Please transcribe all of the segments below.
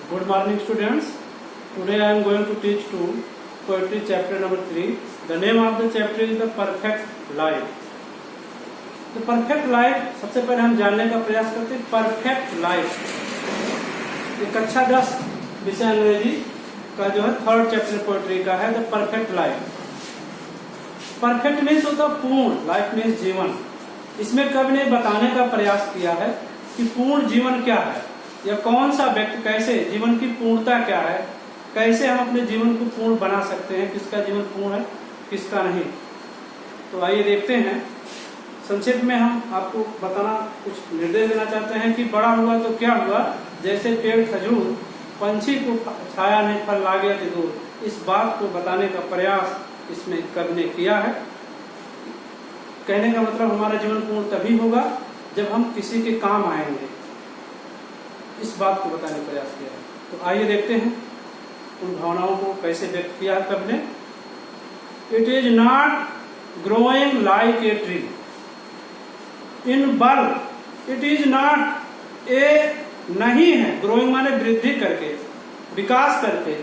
Good morning, students. Today I am going to teach to poetry chapter number 3. The name of the chapter is the perfect life. The perfect life सबसे पहले हम जानने का प्रयास करते हैं. Perfect life ये कक्षा 10 विषय अंग्रेजी का जो है 3rd चैप्टर पोएट्री का है. The perfect life. Perfect means होता पूर्ण, लाइफ मीन्स जीवन. इसमें कवि ने बताने का प्रयास किया है कि पूर्ण जीवन क्या है या कौन सा व्यक्ति कैसे जीवन की पूर्णता क्या है, कैसे हम अपने जीवन को पूर्ण बना सकते हैं, किसका जीवन पूर्ण है किसका नहीं. तो आइए देखते हैं. संक्षेप में हम आपको बताना कुछ निर्देश देना चाहते हैं कि बड़ा हुआ तो क्या हुआ, जैसे पेड़ खजूर, पंछी को छाया नहीं फल लागे अति दूर. इस बात को बताने का प्रयास इसमें कवि ने किया है. कहने का मतलब हमारा जीवन पूर्ण तभी होगा जब हम किसी के काम आएंगे. इस बात को बताने का प्रयास किया है. तो आइए देखते हैं उन भावनाओं को कैसे व्यक्त किया है कवि ने. It is not growing like a tree in bulk. It is not a नहीं है, ग्रोइंग माने वृद्धि करके, विकास करके,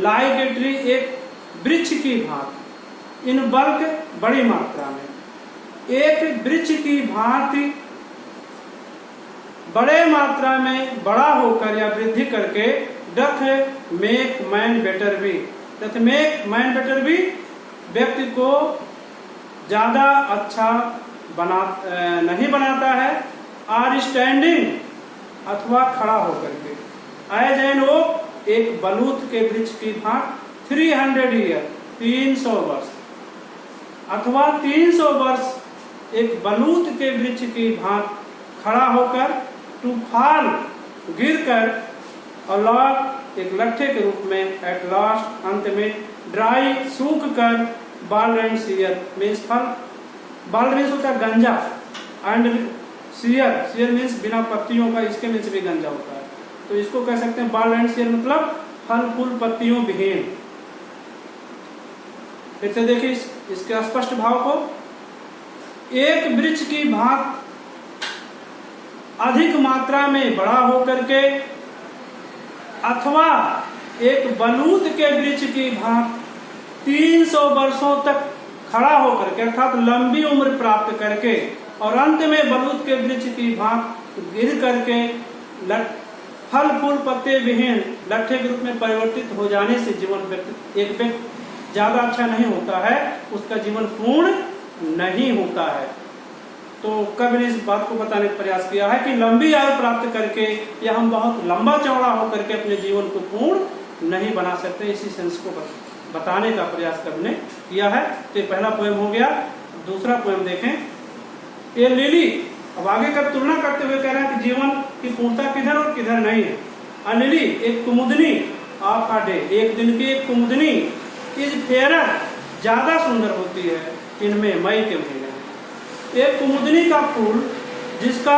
लाइक ए ट्री एक वृक्ष की भांति, इन बल्क बड़ी मात्रा में, एक वृक्ष की भांति बड़े मात्रा में बड़ा होकर या वृद्धि करके, doth make man better be. Doth make man better be व्यक्ति को ज्यादा अच्छा नहीं बनाता है. आर स्टैंडिंग अथवा खड़ा होकर के, एज एन ओक एक बलूत के वृक्ष की भांति, 300 ईयर 300 वर्ष, अथवा 300 वर्ष एक बलूत के वृक्ष की भांति खड़ा होकर, टू फॉल गिरकर, और लॉग एक लट्ठे के रूप में, एट लास्ट अंत में, ड्राई सूख कर, बाल एंड सीयर मीन्स फल. बाल मीन्स होता है गंजा, एंड सीयर, सीयर मीन्स बिना पत्तियों का, इसके मीन्स भी गंजा होता है. तो इसको कह सकते हैं बाल एंड सीयर मतलब फल फूल पत्तियों विहीन. फिर से देखिए इसके स्पष्ट भाव को. एक वृक्ष की भांति अधिक मात्रा में बड़ा होकर के, अथवा एक बलूत के वृक्ष की भांति 300 वर्षों तक खड़ा होकर के, अर्थात लंबी उम्र प्राप्त करके, और अंत में बलूत के वृक्ष की भांति गिर करके फल फूल पत्ते विहीन लट्ठे के रूप में परिवर्तित हो जाने से जीवन एक व्यक्ति ज्यादा अच्छा नहीं होता है, उसका जीवन पूर्ण नहीं होता है. तो कवि ने इस बात को बताने का प्रयास किया है कि लंबी आयु प्राप्त करके या हम बहुत लंबा चौड़ा होकर के अपने जीवन को पूर्ण नहीं बना सकते. इसी सेंस को बताने का प्रयास कवि ने किया है. तो पहला पोएम हो गया. दूसरा पोएम देखें. ये लिली, अब आगे का तुलना करते हुए कह रहे हैं कि जीवन की पूर्णता किधर और किधर नहीं है. अ लिली एक कुमुदनी, ऑफ अ डे एक दिन की एक कुमुदनी, इज फेयर ज्यादा सुंदर होती है, इनमें मई के महीने में. एक कुमुदनी का फूल जिसका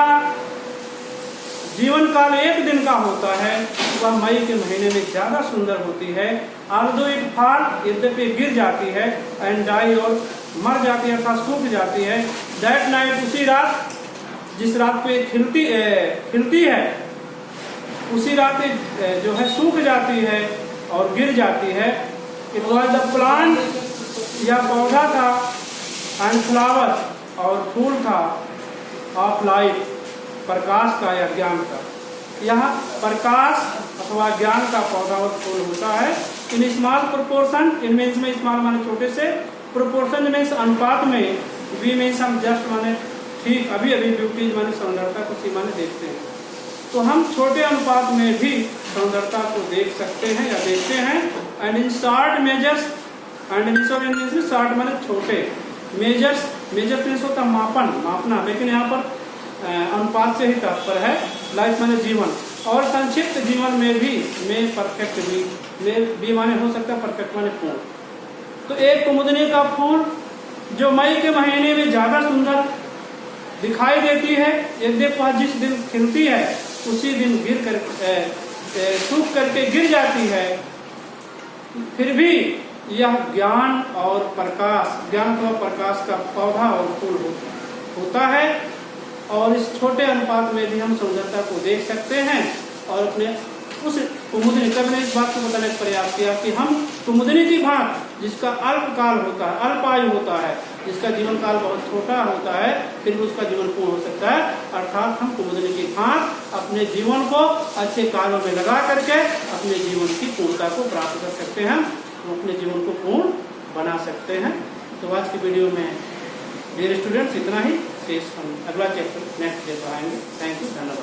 जीवन काल एक दिन का होता है, वह मई के महीने में ज्यादा सुंदर होती है. आल्दो इट फॉल, यद्यपि गिर जाती है, एंड डाई और मर जाती है अर्थात सूख जाती है. दैट नाइट उसी रात, जिस रात पे खिलती है, उसी रात जो है सूख जाती है और गिर जाती है. इट वॉज द प्लांट, या पौधा था, एंड फ्लावर और फूल था, ऑफ लाइफ प्रकाश का या ज्ञान का. यहाँ प्रकाश अथवा ज्ञान का पौधा और फूल होता है. In small proportion, in means में स्मॉल माने छोटे से, प्रोपोर्शन मीन्स अनुपात में, वी मीन्स हम जस्ट माने ठीक, अभी अभी, ब्यूटी माने सौंदर्यता को सी माने देखते हैं. तो हम छोटे अनुपात में भी सौंदर्यता को देख सकते हैं या देखते हैं. And in short measures, and in short माने छोटे, मेजर्स मीन्स होता मापन, मापना, लेकिन यहाँ पर अनुपात से ही तात्पर्य है. लाइफ माने जीवन, और संक्षिप्त जीवन में भी, में परफेक्ट भी, में भी माने हो सकता है परफेक्ट माने पूर्ण. तो एक कुमुदनी का फूल जो मई के महीने में ज्यादा सुंदर दिखाई देती है, यद्यपि वह जिस दिन खिलती है उसी दिन गिर कर सूख करके गिर जाती है, फिर भी यह ज्ञान और प्रकाश, ज्ञान अथवा प्रकाश का पौधा और फूल होता है. और इस छोटे अनुपात में भी हम सुंदरता को देख सकते हैं और अपने उस कुमुदनी, कवि ने इस बात को बताने का प्रयास किया कि हम कुमुदनी की भांति, जिसका अल्पकाल होता है, अल्पायु होता है, जिसका जीवन काल बहुत छोटा होता है, फिर भी उसका जीवन पूर्ण हो सकता है। अर्थात हम कुमुदनी की भांति अपने जीवन को अच्छे कार्यों में लगा करके अपने जीवन की पूर्णता को प्राप्त कर सकते हैं, हम अपने जीवन को पूर्ण बना सकते हैं। तो आज की वीडियो में डियर स्टूडेंट्स इतना ही, शेष हम अगला चैप्टर नेक्स्ट डे पढ़ाएंगे। थैंक यू, धन्यवाद।